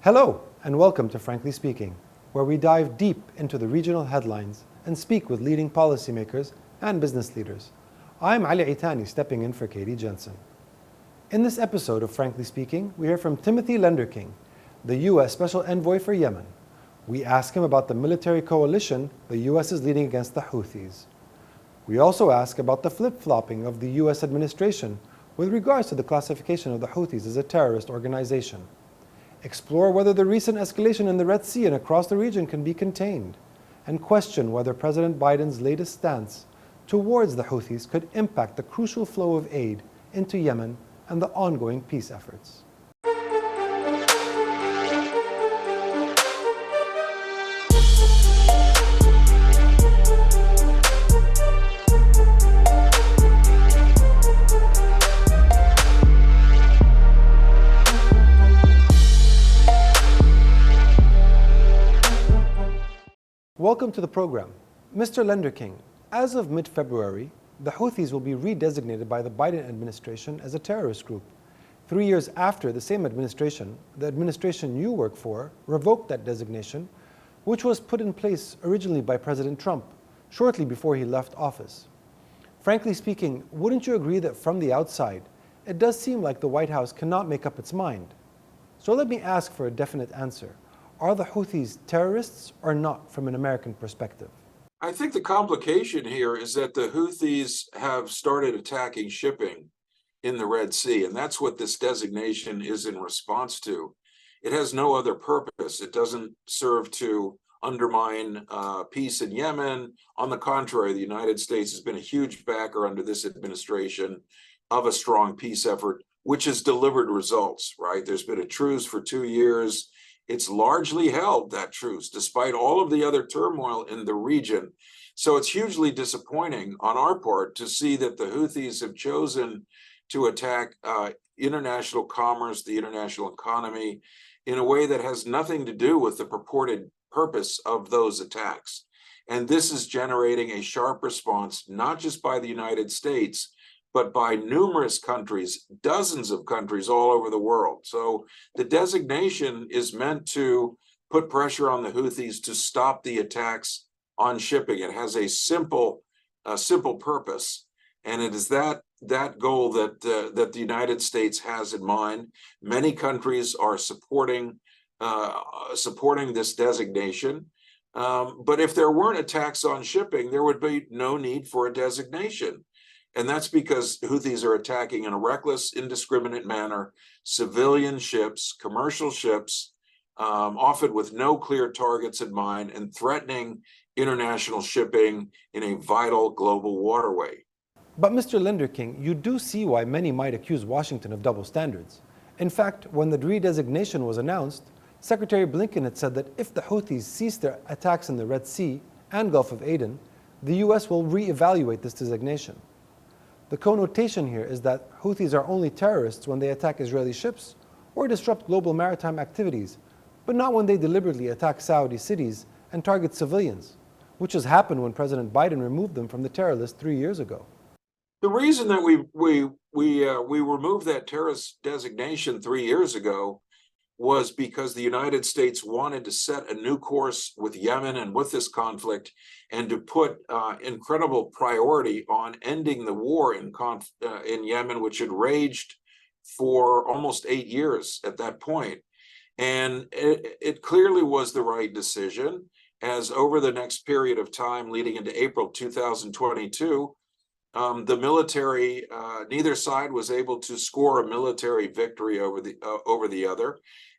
Hello, and welcome to Frankly Speaking, where we dive deep into the regional headlines and speak with leading policymakers and business leaders. I'm Ali Itani, stepping in for Katie Jensen. In this episode of Frankly Speaking, we hear from Timothy Lenderking, the US Special Envoy for Yemen. We ask him about the military coalition the US is leading against the Houthis. We also ask about the flip-flopping of the US administration with regards to the classification of the Houthis as a terrorist organization. Explore whether the recent escalation in the Red Sea and across the region can be contained, and question whether President Biden's latest stance towards the Houthis could impact the crucial flow of aid into Yemen and the ongoing peace efforts. Welcome to the program. Mr. Lenderking, as of mid-February, the Houthis will be redesignated by the Biden administration as a terrorist group. 3 years after the same administration, the administration you work for, revoked that designation, which was put in place originally by President Trump, shortly before he left office. Frankly speaking, wouldn't you agree that from the outside, it does seem like the White House cannot make up its mind? So let me ask for a definite answer. Are the Houthis terrorists or not from an American perspective? I think the complication here is that the Houthis have started attacking shipping in the Red Sea, and that's what this designation is in response to. It has no other purpose. It doesn't serve to undermine peace in Yemen. On the contrary, the United States has been a huge backer under this administration of a strong peace effort, which has delivered results, right? There's been a truce for 2 years. It's largely held, that truce, despite all of the other turmoil in the region. So it's hugely disappointing on our part to see that the Houthis have chosen to attack international commerce, the international economy, in a way that has nothing to do with the purported purpose of those attacks. And this is generating a sharp response, not just by the United States, but by numerous countries, dozens of countries all over the world. So the designation is meant to put pressure on the Houthis to stop the attacks on shipping. It has a simple purpose, and it is that goal that the United States has in mind. Many countries are supporting this designation. But if there weren't attacks on shipping, there would be no need for a designation. And that's because Houthis are attacking in a reckless, indiscriminate manner civilian ships, commercial ships, often with no clear targets in mind, and threatening international shipping in a vital global waterway. But Mr. Lenderking, you do see why many might accuse Washington of double standards. In fact, when the redesignation was announced, Secretary Blinken had said that if the Houthis cease their attacks in the Red Sea and Gulf of Aden, the US will reevaluate this designation. The connotation here is that Houthis are only terrorists when they attack Israeli ships or disrupt global maritime activities, but not when they deliberately attack Saudi cities and target civilians, which has happened when President Biden removed them from the terror list 3 years ago. The reason that we removed that terrorist designation 3 years ago was because the United States wanted to set a new course with Yemen and with this conflict, and to put incredible priority on ending the war in Yemen, which had raged for almost 8 years at that point. And it clearly was the right decision, as over the next period of time leading into April 2022, the military, neither side was able to score a military victory over the other.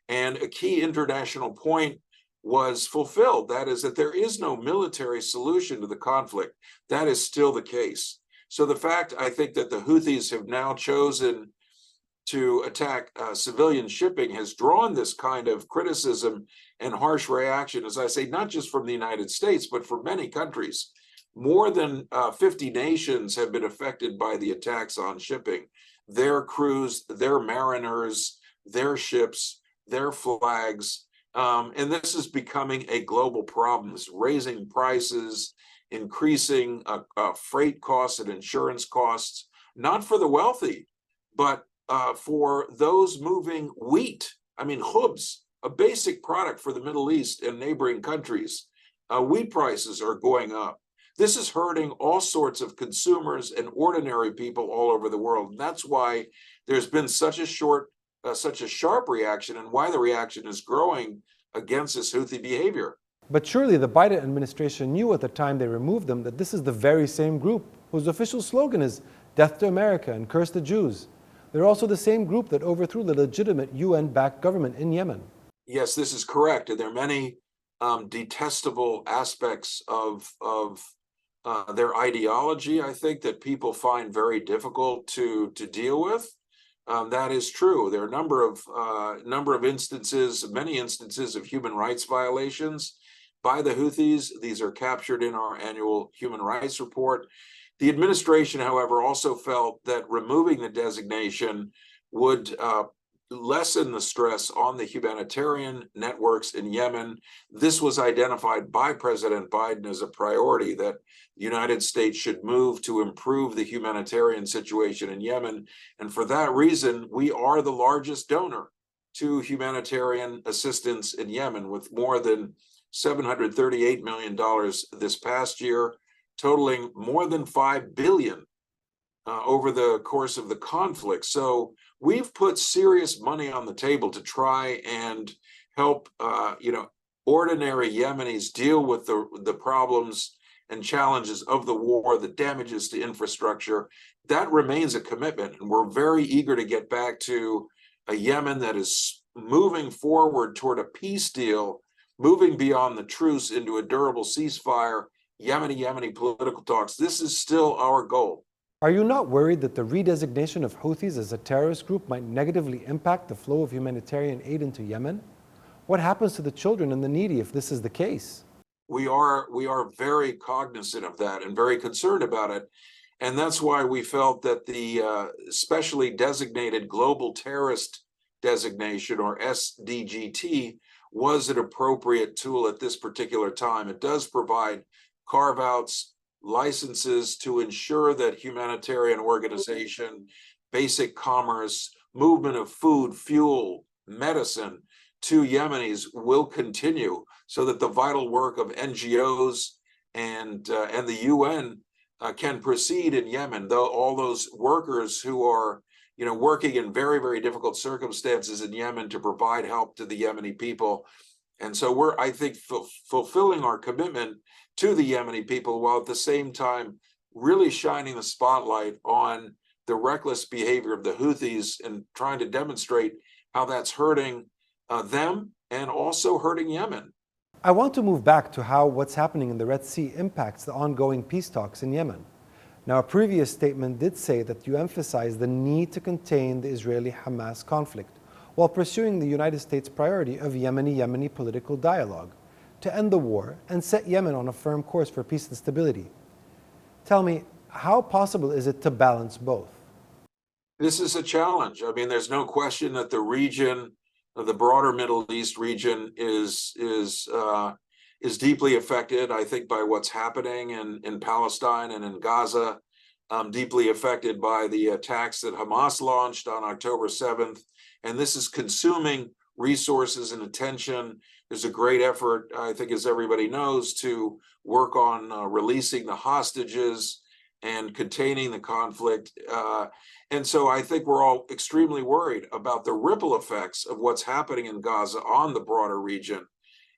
And a key international point was fulfilled. That is, that there is no military solution to the conflict. That is still the case. So the fact, I think, that the Houthis have now chosen to attack civilian shipping has drawn this kind of criticism and harsh reaction, as I say, not just from the United States, but from many countries. More than 50 nations have been affected by the attacks on shipping. Their crews, their mariners, their ships, their flags, and this is becoming a global problem. It's raising prices, increasing freight costs and insurance costs, not for the wealthy, but for those moving wheat. I mean, khubz, a basic product for the Middle East and neighboring countries. Wheat prices are going up. This is hurting all sorts of consumers and ordinary people all over the world. And that's why there's been such a sharp reaction, and why the reaction is growing against this Houthi behavior. But surely the Biden administration knew at the time they removed them that this is the very same group whose official slogan is "Death to America and Curse the Jews." They're also the same group that overthrew the legitimate UN-backed government in Yemen. Yes, this is correct. And there are many detestable aspects of their ideology, I think, that people find very difficult to deal with. That is true. There are a number of instances, many instances of human rights violations by the Houthis. These are captured in our annual human rights report. The administration, however, also felt that removing the designation would lessen the stress on the humanitarian networks in Yemen. This was identified by President Biden as a priority, that the United States should move to improve the humanitarian situation in Yemen. And for that reason, we are the largest donor to humanitarian assistance in Yemen, with more than $738 million this past year, totaling more than $5 billion over the course of the conflict. So we've put serious money on the table to try and help, ordinary Yemenis deal with the problems and challenges of the war, the damages to infrastructure. That remains a commitment, and we're very eager to get back to a Yemen that is moving forward toward a peace deal, moving beyond the truce into a durable ceasefire, Yemeni political talks. This is still our goal. Are you not worried that the redesignation of Houthis as a terrorist group might negatively impact the flow of humanitarian aid into Yemen? What happens to the children and the needy if this is the case? We are very cognizant of that and very concerned about it. And that's why we felt that the specially designated global terrorist designation, or SDGT, was an appropriate tool at this particular time. It does provide carve-outs, licenses to ensure that humanitarian organization, basic commerce, movement of food, fuel, medicine to Yemenis will continue, so that the vital work of NGOs and the UN can proceed in Yemen. Though all those workers who are working in very, very difficult circumstances in Yemen to provide help to the Yemeni people. And so we're, I think, fulfilling our commitment to the Yemeni people, while at the same time really shining the spotlight on the reckless behavior of the Houthis and trying to demonstrate how that's hurting them and also hurting Yemen. I want to move back to how what's happening in the Red Sea impacts the ongoing peace talks in Yemen. Now, a previous statement did say that you emphasize the need to contain the Israeli-Hamas conflict while pursuing the United States' priority of Yemeni political dialogue to end the war and set Yemen on a firm course for peace and stability. Tell me, how possible is it to balance both? This is a challenge. I mean, there's no question that the region, the broader Middle East region, is deeply affected, I think, by what's happening in Palestine and in Gaza, deeply affected by the attacks that Hamas launched on October 7th. And this is consuming resources and attention. There's a great effort, I think, as everybody knows, to work on releasing the hostages and containing the conflict. And so I think we're all extremely worried about the ripple effects of what's happening in Gaza on the broader region.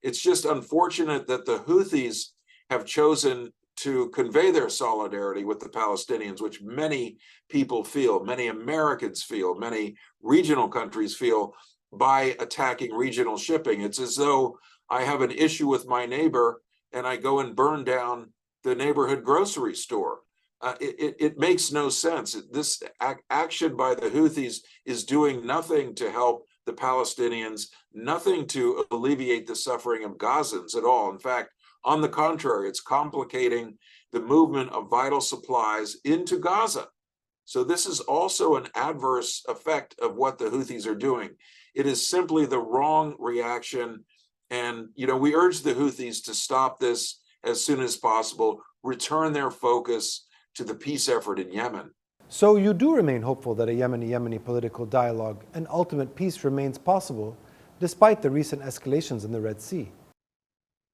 It's just unfortunate that the Houthis have chosen to convey their solidarity with the Palestinians, which many people feel, many Americans feel, many regional countries feel, by attacking regional shipping. It's as though I have an issue with my neighbor and I go and burn down the neighborhood grocery store. It makes no sense. This action by the Houthis is doing nothing to help the Palestinians, nothing to alleviate the suffering of Gazans at all. In fact, on the contrary, it's complicating the movement of vital supplies into Gaza. So this is also an adverse effect of what the Houthis are doing. It is simply the wrong reaction. And, we urge the Houthis to stop this as soon as possible, return their focus to the peace effort in Yemen. So you do remain hopeful that a Yemeni political dialogue and ultimate peace remains possible, despite the recent escalations in the Red Sea?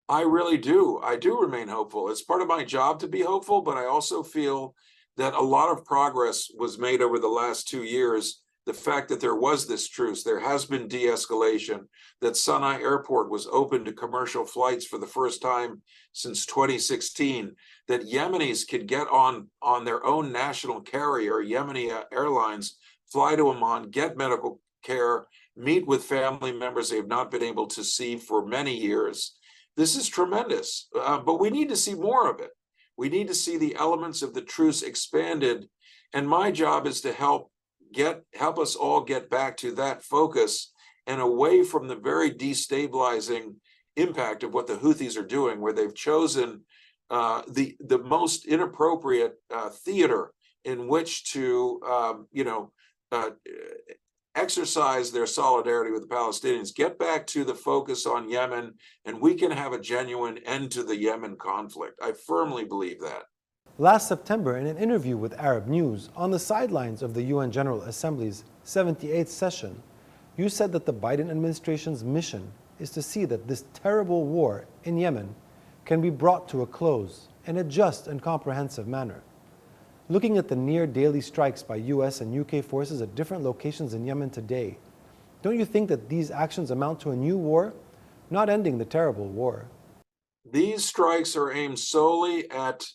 I really do. I do remain hopeful. It's part of my job to be hopeful, but I also feel that a lot of progress was made over the last 2 years. The fact that there was this truce, there has been de-escalation, that Sana'a Airport was open to commercial flights for the first time since 2016, that Yemenis could get on their own national carrier, Yemeni Airlines, fly to Amman, get medical care, meet with family members they have not been able to see for many years. This is tremendous, but we need to see more of it. We need to see the elements of the truce expanded, and my job is to help us all get back to that focus and away from the very destabilizing impact of what the Houthis are doing, where they've chosen the most inappropriate theater in which to exercise their solidarity with the Palestinians. Get back to the focus on Yemen, and we can have a genuine end to the Yemen conflict. I firmly believe that. Last September, in an interview with Arab News on the sidelines of the UN General Assembly's 78th session, you said that the Biden administration's mission is to see that this terrible war in Yemen can be brought to a close in a just and comprehensive manner. Looking at the near daily strikes by US and UK forces at different locations in Yemen today, don't you think that these actions amount to a new war, not ending the terrible war? These strikes are aimed solely at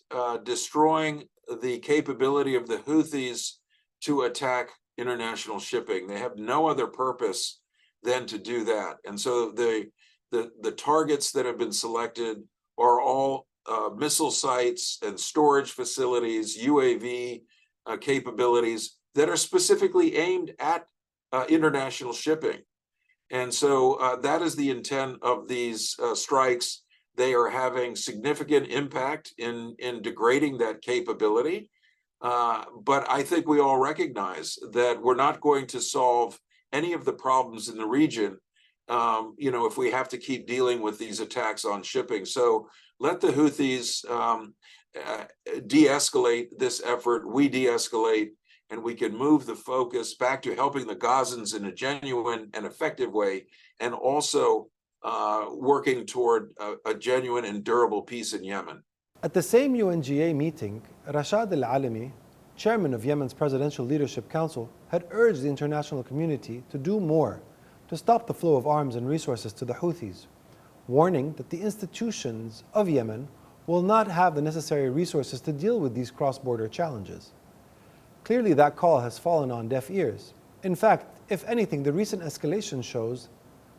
destroying the capability of the Houthis to attack international shipping. They have no other purpose than to do that. And so the targets that have been selected are all missile sites and storage facilities, UAV capabilities that are specifically aimed at international shipping. And so that is the intent of these strikes. They are having significant impact in degrading that capability. But I think we all recognize that we're not going to solve any of the problems in the region, if we have to keep dealing with these attacks on shipping. So let the Houthis de-escalate this effort, we de-escalate, and we can move the focus back to helping the Gazans in a genuine and effective way, and also working toward a genuine and durable peace in Yemen. At the same UNGA meeting, Rashad Al-Alami, chairman of Yemen's Presidential Leadership Council, had urged the international community to do more to stop the flow of arms and resources to the Houthis, warning that the institutions of Yemen will not have the necessary resources to deal with these cross-border challenges. Clearly, that call has fallen on deaf ears. In fact, if anything, the recent escalation shows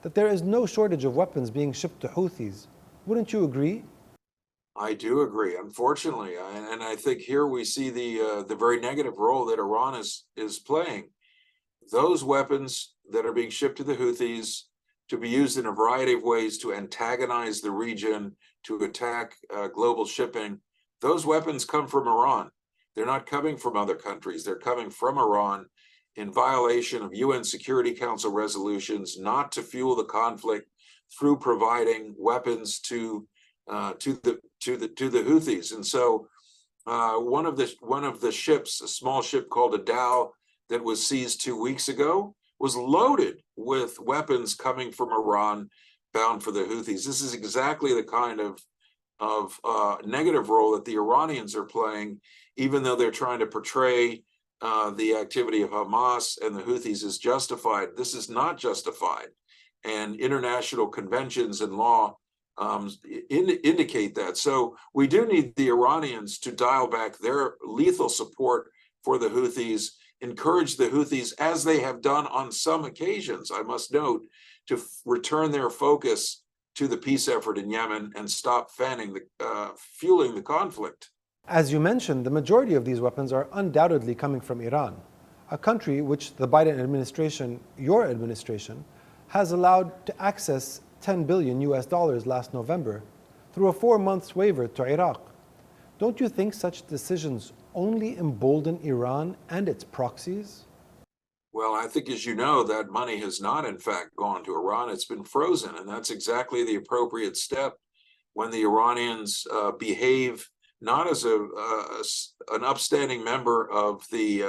that there is no shortage of weapons being shipped to Houthis. Wouldn't you agree? I do agree, unfortunately, and I think here we see the very negative role that Iran is playing. Those weapons that are being shipped to the Houthis to be used in a variety of ways to antagonize the region, to attack global shipping, those weapons come from Iran. They're not coming from other countries. They're coming from Iran in violation of UN Security Council resolutions not to fuel the conflict through providing weapons to the Houthis. And so one of the ships, a small ship called Adal, that was seized 2 weeks ago, was loaded with weapons coming from Iran bound for the Houthis. This is exactly the kind of negative role that the Iranians are playing, even though they're trying to portray the activity of Hamas and the Houthis is justified. This is not justified, and international conventions and law indicate that. So we do need the Iranians to dial back their lethal support for the Houthis, encourage the Houthis, as they have done on some occasions, I must note, to return their focus to the peace effort in Yemen and stop fueling the conflict. As you mentioned, the majority of these weapons are undoubtedly coming from Iran, a country which the Biden administration, your administration, has allowed to access $10 billion last November through a 4-month waiver to Iraq. Don't you think such decisions only embolden Iran and its proxies? Well, I think, as you know, that money has not, in fact, gone to Iran. It's been frozen, and that's exactly the appropriate step when the Iranians behave not as an upstanding member of the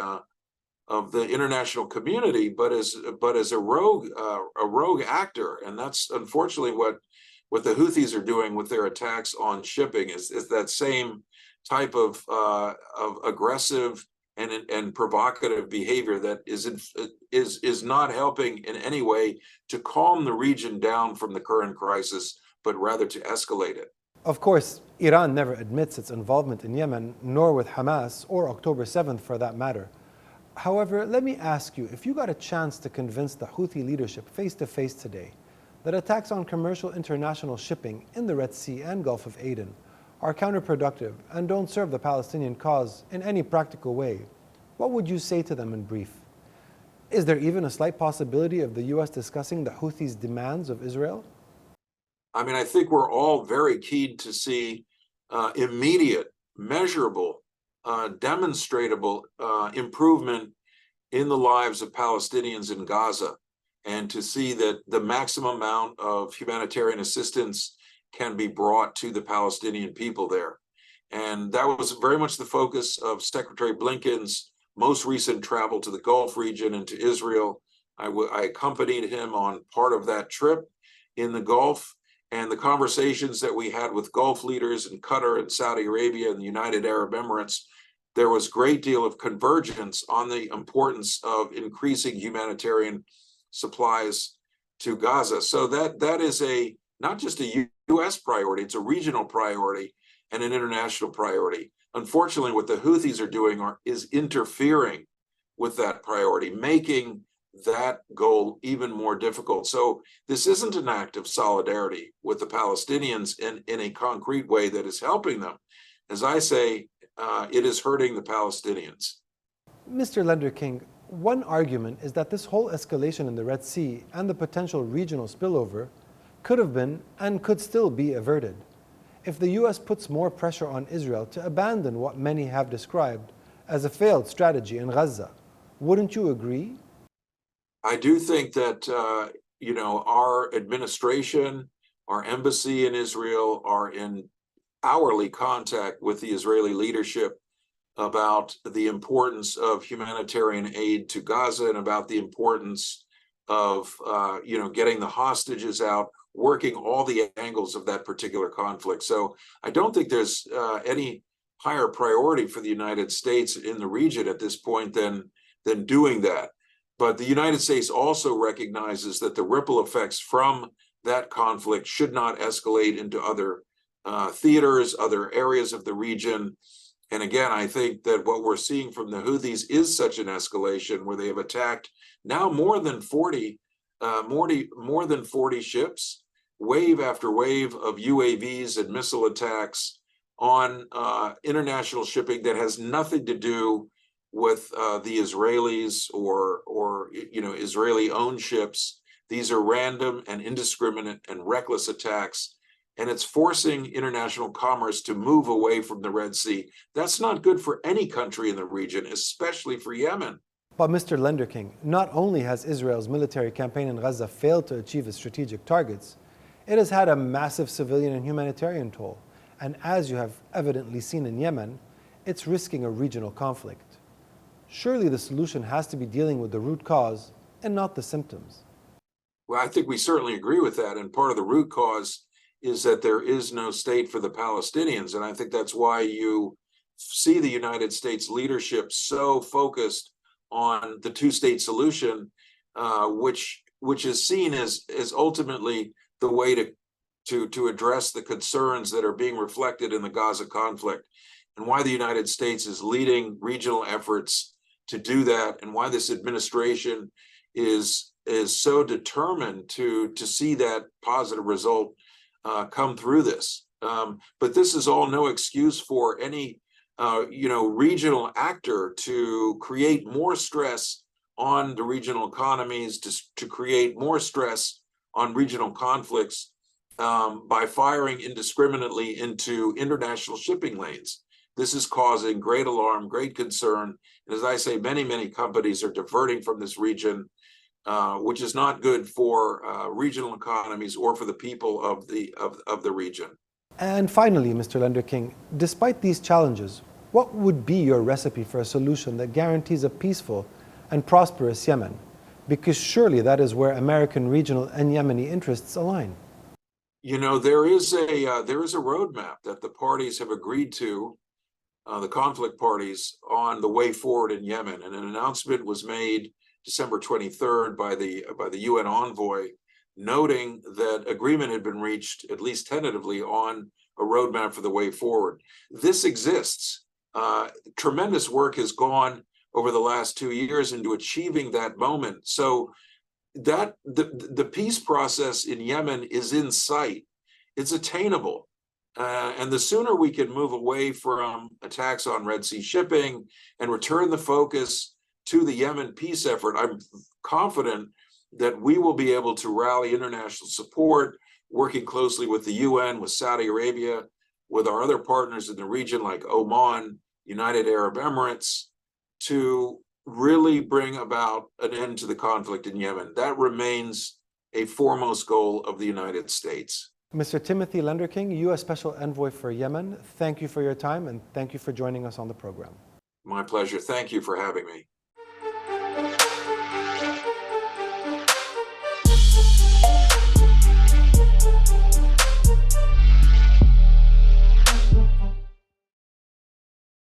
the international community, but as a rogue actor. And that's unfortunately what the Houthis are doing with their attacks on shipping is that same type of aggressive and provocative behavior that is not helping in any way to calm the region down from the current crisis, but rather to escalate it. Of course, Iran never admits its involvement in Yemen, nor with Hamas or October 7th for that matter. However, let me ask you, if you got a chance to convince the Houthi leadership face to face today that attacks on commercial international shipping in the Red Sea and Gulf of Aden are counterproductive and don't serve the Palestinian cause in any practical way, what would you say to them in brief? Is there even a slight possibility of the US discussing the Houthis' demands of Israel? I mean, I think we're all very keen to see immediate, measurable, demonstrable improvement in the lives of Palestinians in Gaza, and to see that the maximum amount of humanitarian assistance can be brought to the Palestinian people there. And that was very much the focus of Secretary Blinken's most recent travel to the Gulf region and to Israel. I accompanied him on part of that trip in the Gulf, and the conversations that we had with Gulf leaders in Qatar and Saudi Arabia and the United Arab Emirates, there was a great deal of convergence on the importance of increasing humanitarian supplies to Gaza. So that is not just a US priority, it's a regional priority and an international priority. Unfortunately, what the Houthis are doing is interfering with that priority, making that goal even more difficult. So this isn't an act of solidarity with the Palestinians in a concrete way that is helping them. As I say, it is hurting the Palestinians. Mr. Lenderking, one argument is that this whole escalation in the Red Sea and the potential regional spillover could have been and could still be averted if the US puts more pressure on Israel to abandon what many have described as a failed strategy in Gaza. Wouldn't you agree? I do think that our administration, our embassy in Israel are in hourly contact with the Israeli leadership about the importance of humanitarian aid to Gaza and about the importance of getting the hostages out, working all the angles of that particular conflict. So I don't think there's any higher priority for the United States in the region at this point than doing that. But the United States also recognizes that the ripple effects from that conflict should not escalate into other theaters, other areas of the region. And again, I think that what we're seeing from the Houthis is such an escalation where they have attacked now more than 40 ships, wave after wave of UAVs and missile attacks on international shipping that has nothing to do with the Israelis or Israeli-owned ships. These are random and indiscriminate and reckless attacks, and it's forcing international commerce to move away from the Red Sea. That's not good for any country in the region, especially for Yemen. But Mr. Lenderking, not only has Israel's military campaign in Gaza failed to achieve its strategic targets, it has had a massive civilian and humanitarian toll. And as you have evidently seen in Yemen, it's risking a regional conflict. Surely the solution has to be dealing with the root cause and not the symptoms. Well, I think we certainly agree with that. And part of the root cause is that there is no state for the Palestinians. And I think that's why you see the United States leadership so focused on the two-state solution, which is seen as ultimately the way to address the concerns that are being reflected in the Gaza conflict, and why the United States is leading regional efforts to do that, and why this administration is so determined to see that positive result come through this. But this is all no excuse for any regional actor to create more stress on the regional economies, to create more stress on regional conflicts by firing indiscriminately into international shipping lanes. This is causing great alarm, great concern. And as I say, many companies are diverting from this region, which is not good for regional economies or for the people of the region. And finally, Mr. Lenderking, despite these challenges, what would be your recipe for a solution that guarantees a peaceful and prosperous Yemen? Because surely that is where American regional and Yemeni interests align. You know, there is a roadmap that the parties have agreed to, the conflict parties, on the way forward in Yemen, and an announcement was made December 23rd by the UN envoy, noting that agreement had been reached, at least tentatively, on a roadmap for the way forward. This exists. Tremendous work has gone over the last 2 years into achieving that moment. So that the peace process in Yemen is in sight. It's attainable. And the sooner we can move away from attacks on Red Sea shipping and return the focus to the Yemen peace effort, I'm confident that we will be able to rally international support, working closely with the UN, with Saudi Arabia, with our other partners in the region like Oman, United Arab Emirates, to really bring about an end to the conflict in Yemen. That remains a foremost goal of the United States. Mr. Timothy Lenderking, US Special Envoy for Yemen, thank you for your time and thank you for joining us on the program. My pleasure. Thank you for having me.